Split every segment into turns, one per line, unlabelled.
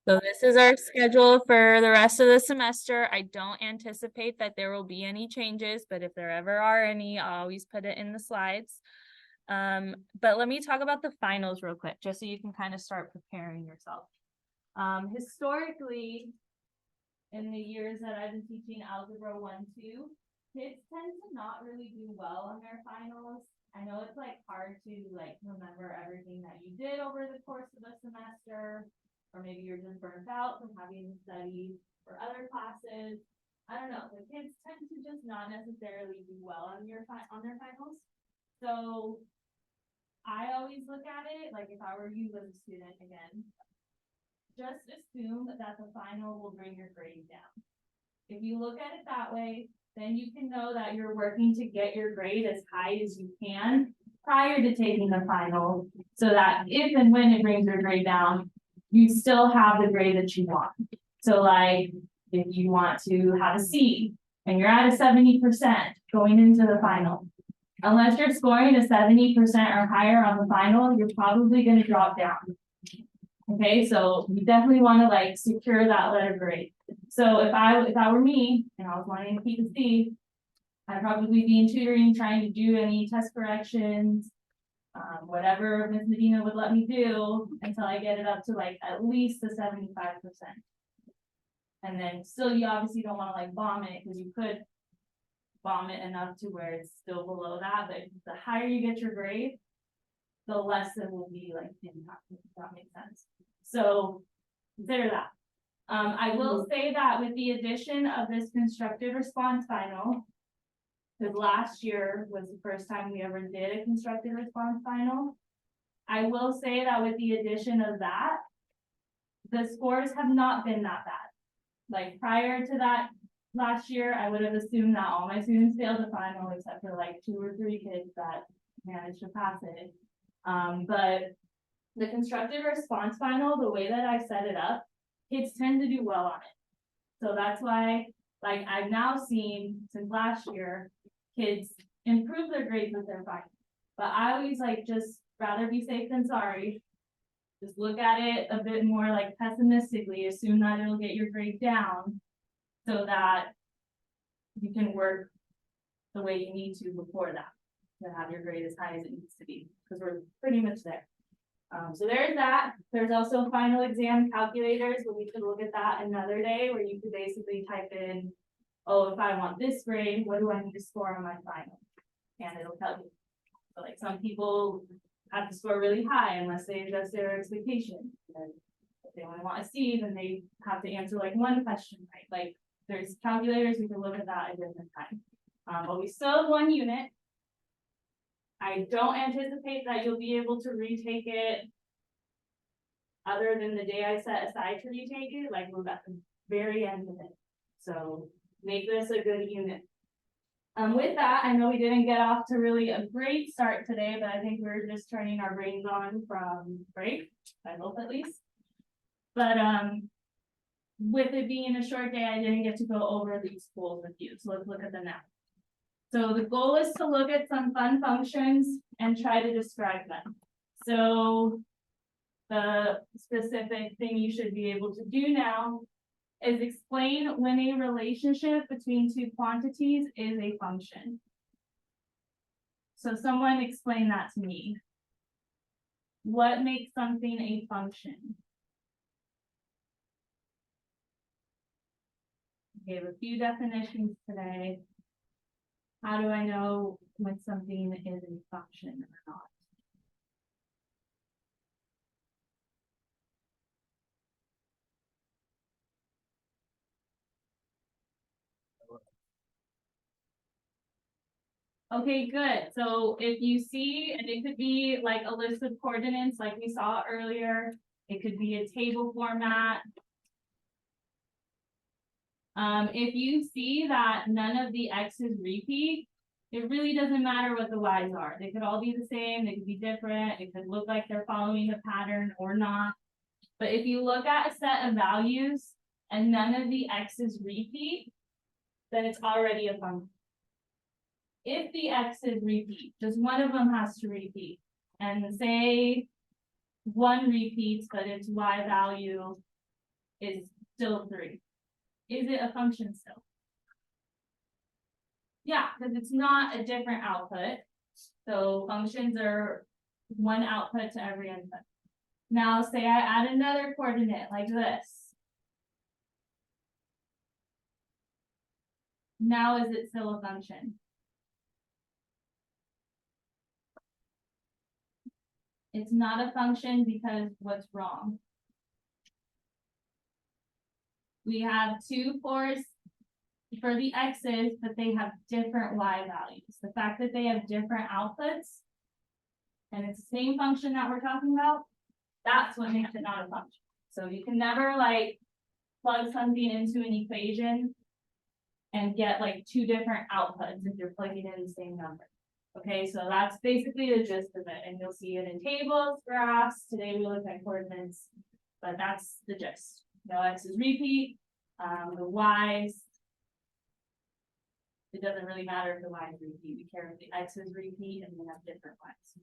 So this is our schedule for the rest of the semester. I don't anticipate that there will be any changes, but if there ever are any, I'll always put it in the slides. But let me talk about the finals real quick, just so you can kind of start preparing yourself. Historically, in the years that I've been teaching Algebra 1, 2, kids tend to not really do well on their finals. I know it's like hard to like remember everything that you did over the course of the semester, or maybe you're just burnt out from having to study for other classes. I don't know. The kids tend to just not necessarily do well on their finals. So I always look at it like if I were you as a student again, just assume that the final will bring your grade down. If you look at it that way, then you can know that you're working to get your grade as high as you can prior to taking the final, so that if and when it brings your grade down, you still have the grade that you want. So like if you want to have a C and you're at a 70% going into the final, unless you're scoring a 70% or higher on the final, you're probably going to drop down. Okay, so you definitely want to like secure that letter grade. So if I were me and I was wanting to keep a C, I'd probably be in tutoring, trying to do any test corrections, whatever Ms. Medina would let me do until I get it up to like at least the 75%. And then still, you obviously don't want to like bomb it, because you could bomb it enough to where it's still below that. But the higher you get your grade, the less it will be like impacted, if that makes sense. So consider that. I will say that with the addition of this constructed response final, because last year was the first time we ever did a constructed response final, I will say that with the addition of that, the scores have not been that bad. Like prior to that last year, I would have assumed that all my students failed the final except for like 2 or 3 kids that managed to pass it. But the constructed response final, the way that I set it up, kids tend to do well on it. So that's why, like, I've now seen since last year, kids improve their grades with their final. But I always like just rather be safe than sorry. Just look at it a bit more like pessimistically, assume that it'll get your grade down so that you can work the way you need to before that to have your grade as high as it needs to be, because we're pretty much there. So there's that. There's also final exam calculators, but we could look at that another day, where you could basically type in, oh, if I want this grade, what do I need to score on my final? And it'll tell you. So like some people have to score really high unless they adjust their expectations. And if they only want a C, then they have to answer like one question, right? Like there's calculators, we can look at that at different time. But we still have 1 unit. I don't anticipate that you'll be able to retake it other than the day I set aside to retake it, like we're at the very end of it. So make this a good unit. With that, I know we didn't get off to really a great start today, but I think we're just turning our brains on from break, I hope at least. But with it being a short day, I didn't get to go over these goals with you. So let's look at them now. So the goal is to look at some fun functions and try to describe them. So the specific thing you should be able to do now is explain when a relationship between 2 quantities is a function. So someone explain that to me. What makes something a function? We have a few definitions today. How do I know when something is a function or not? Okay, good. So if you see, and it could be like a list of coordinates like we saw earlier, it could be a table format. If you see that none of the x's repeat, it really doesn't matter what the y's are. They could all be the same, they could be different, it could look like they're following a pattern or not. But if you look at a set of values and none of the x's repeat, then it's already a function. If the x's repeat, just one of them has to repeat. And say 1 repeats, but its y value is still 3. Is it a function still? Yeah, because it's not a different output. So functions are one output to every input. Now say I add another coordinate like this. Now is it still a function? It's not a function because what's wrong? We have 2 4s for the x's, but they have different y values. The fact that they have different outputs, and it's the same function that we're talking about, that's what makes it not a function. So you can never like plug something into an equation and get like 2 different outputs if you're plugging in the same number. Okay, so that's basically the gist of it, and you'll see it in tables, graphs. Today we look at coordinates, but that's the gist. No x's repeat, the y's. It doesn't really matter if the y's repeat. We care if the x's repeat, and we have different y's.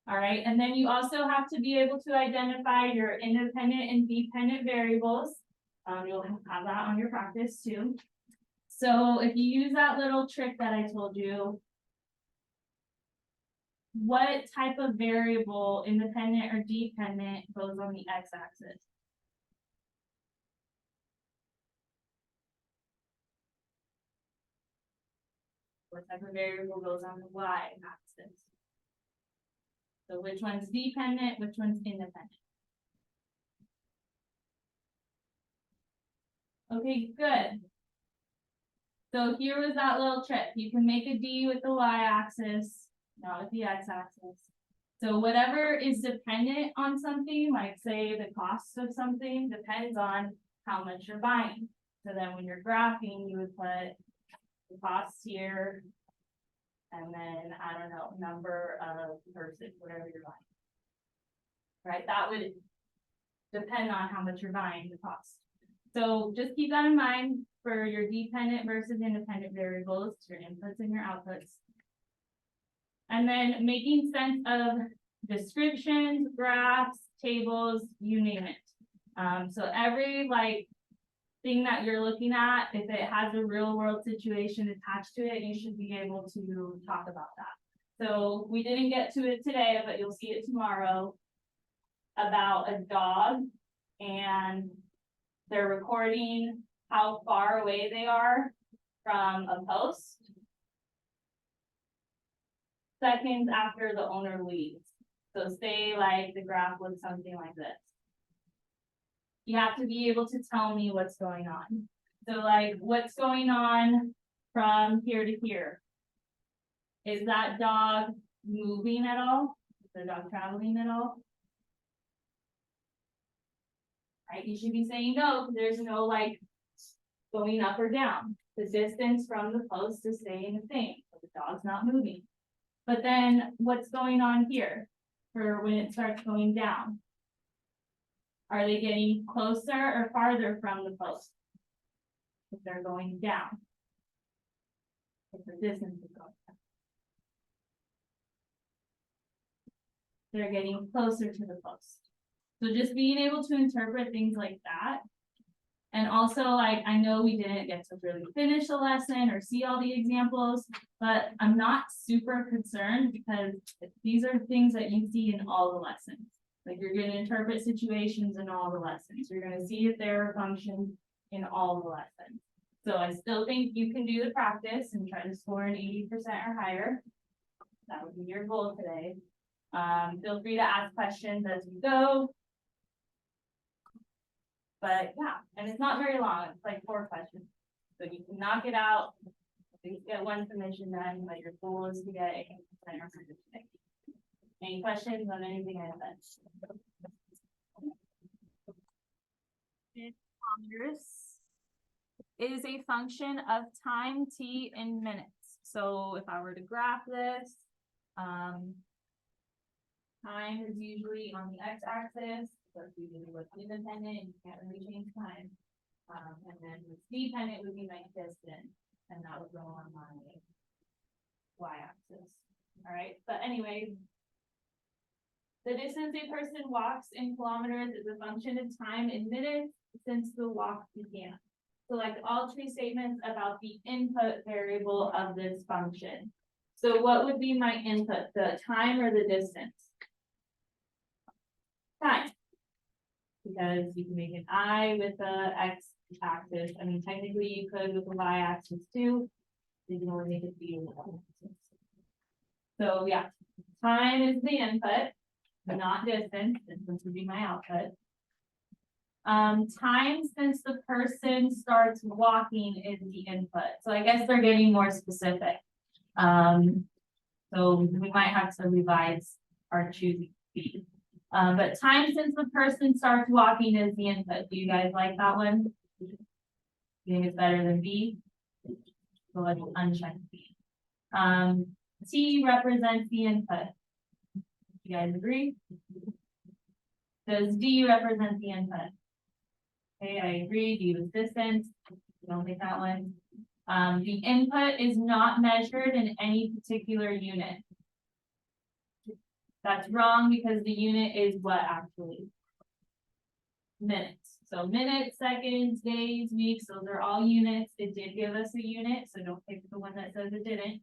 All right, and then you also have to be able to identify your independent and dependent variables. You'll have that on your practice too. So if you use that little trick that I told you, what type of variable, independent or dependent, goes on the x-axis? What type of variable goes on the y-axis? So which one's dependent, which one's independent? Okay, good. So here was that little trick. You can make a D with the y-axis, not with the x-axis. So whatever is dependent on something, like say the cost of something, depends on how much you're buying. So then when you're graphing, you would put the cost here, and then, I don't know, number of person, whatever you're buying. Right, that would depend on how much you're buying, the cost. So just keep that in mind for your dependent versus independent variables, your inputs and your outputs. And then making sense of descriptions, graphs, tables, you name it. So every like thing that you're looking at, if it has a real world situation attached to it, you should be able to talk about that. So we didn't get to it today, but you'll see it tomorrow about a dog, and they're recording how far away they are from a post seconds after the owner leaves. So say like the graph looks something like this. You have to be able to tell me what's going on. So like what's going on from here to here? Is that dog moving at all? Is the dog traveling at all? Right, you should be saying no, because there's no like going up or down. The distance from the post is staying the same, so the dog's not moving. But then what's going on here for when it starts going down? Are they getting closer or farther from the post? If they're going down. If the distance is going down. They're getting closer to the post. So just being able to interpret things like that. And also, like, I know we didn't get to really finish the lesson or see all the examples, but I'm not super concerned because these are things that you see in all the lessons. Like you're going to interpret situations in all the lessons. You're going to see if there are functions in all the lessons. So I still think you can do the practice and try to score an 80% or higher. That would be your goal today. Feel free to ask questions as you go. But yeah, and it's not very long. It's like 4 questions. So you can knock it out. You get 1 submission done, but your goal is to get 80% or higher today. Any questions on anything I said? Kilometers is a function of time t in minutes. So if I were to graph this, time is usually on the x-axis. So it's usually what's independent, you can't really change time. And then what's dependent would be my distance, and that would go on my y-axis. All right, but anyway, The distance a person walks in kilometers is a function of time in minutes since the walk began. Select all true statements about the input variable of this function. So what would be my input, the time or the distance? Time. Because you can make an I with the x-axis. I mean, technically you could with the y-axis too. You can only make it be with the y-axis. So yeah, time is the input, but not distance. Distance would be my output. Time since the person starts walking is the input. So I guess they're getting more specific. So we might have to revise our choosing speed. But time since the person starts walking is the input. Do you guys like that one? You think it's better than B? So let's uncheck B. T represents the input. You guys agree? Does D represent the input? Okay, I agree. D was distance. Don't take that one. The input is not measured in any particular unit. That's wrong because the unit is what actually? Minutes. So minutes, seconds, days, weeks, those are all units. It did give us a unit, so don't pick the one that says it didn't.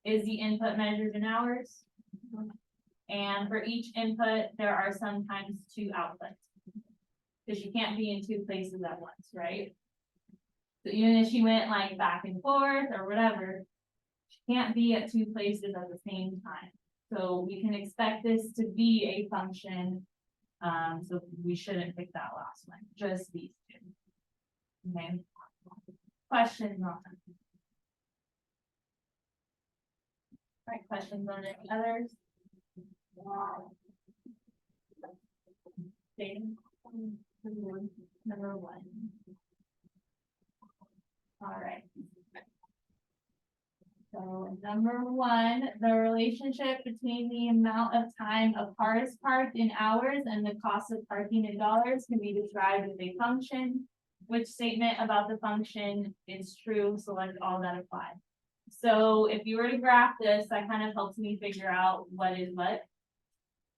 Is the input measured in hours? And for each input, there are sometimes two outputs. Because you can't be in two places at once, right? So even if she went like back and forth or whatever, she can't be at two places at the same time. So we can expect this to be a function. So we shouldn't pick that last one, just these two. Okay. Questions on them? All right, questions on any others? Jaden? Number one. All right. So number one, the relationship between the amount of time a car is parked in hours and the cost of parking in dollars can be described as a function. Which statement about the function is true? Select all that apply. So if you were to graph this, that kind of helps me figure out what is what.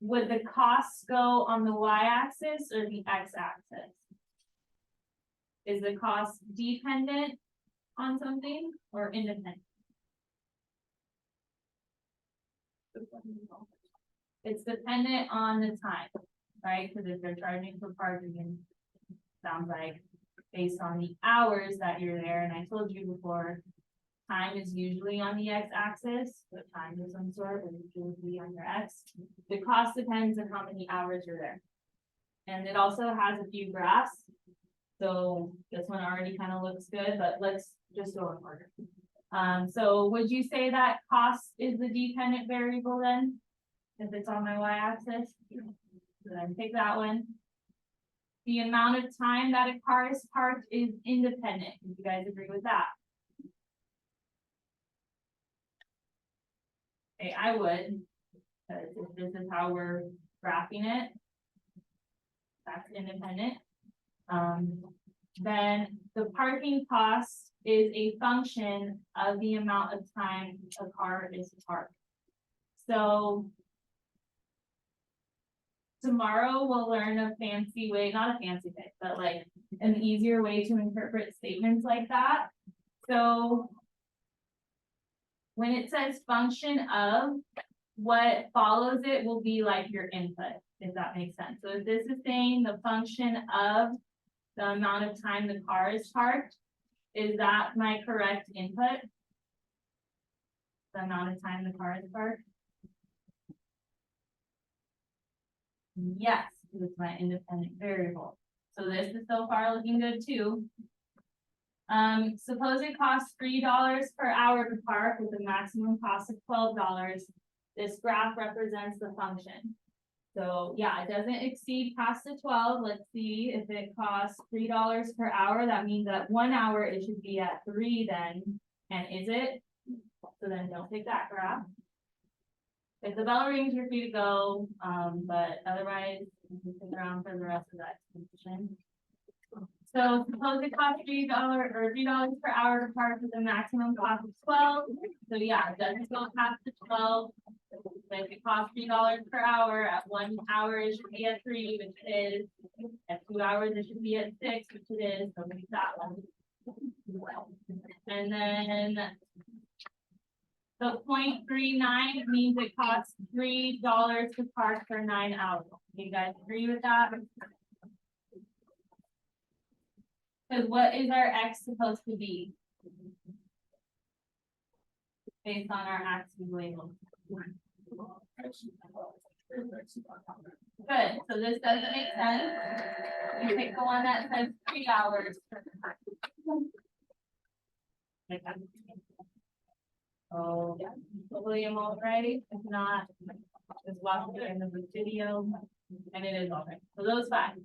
Would the costs go on the y-axis or the x-axis? Is the cost dependent on something or independent? It's dependent on the time, right? Because if they're charging for parking, sounds like based on the hours that you're there. And I told you before, time is usually on the x-axis, but time of some sort will usually be on your x. The cost depends on how many hours you're there. And it also has a few graphs. So this one already kind of looks good, but let's just go in order. So would you say that cost is the dependent variable then? If it's on my y-axis? So then take that one. The amount of time that a car is parked is independent. Do you guys agree with that? Okay, I would, because if this is how we're graphing it, that's independent. Then the parking cost is a function of the amount of time a car is parked. So tomorrow we'll learn a fancy way, not a fancy way, but like an easier way to interpret statements like that. So when it says function of, what follows it will be like your input, if that makes sense. So if this is saying the function of the amount of time the car is parked, is that my correct input? The amount of time the car is parked? Yes, because it's my independent variable. So this is so far looking good too. Suppose it costs $3 per hour to park with a maximum cost of $12. This graph represents the function. So yeah, it doesn't exceed past the 12. Let's see if it costs $3 per hour. That means that 1 hour it should be at 3 then. And is it? So then don't take that graph. If the bell rings, you're free to go. But otherwise, you can stick around for the rest of that extension. So suppose it costs $3 or $3 per hour to park with a maximum cost of 12. So yeah, it doesn't go past the 12. But if it costs $3 per hour, at 1 hour it should be at 3, which it is. At 2 hours it should be at 6, which it is, so make that one. And then the 0.39 means it costs $3 to park for 9 hours. You guys agree with that? Because what is our X supposed to be? Based on our axes label. Good, so this doesn't make sense. You pick the one that says 3 hours. Oh, yeah, William, all right, if not, just watch the end of the video, and it is all right, so those 5.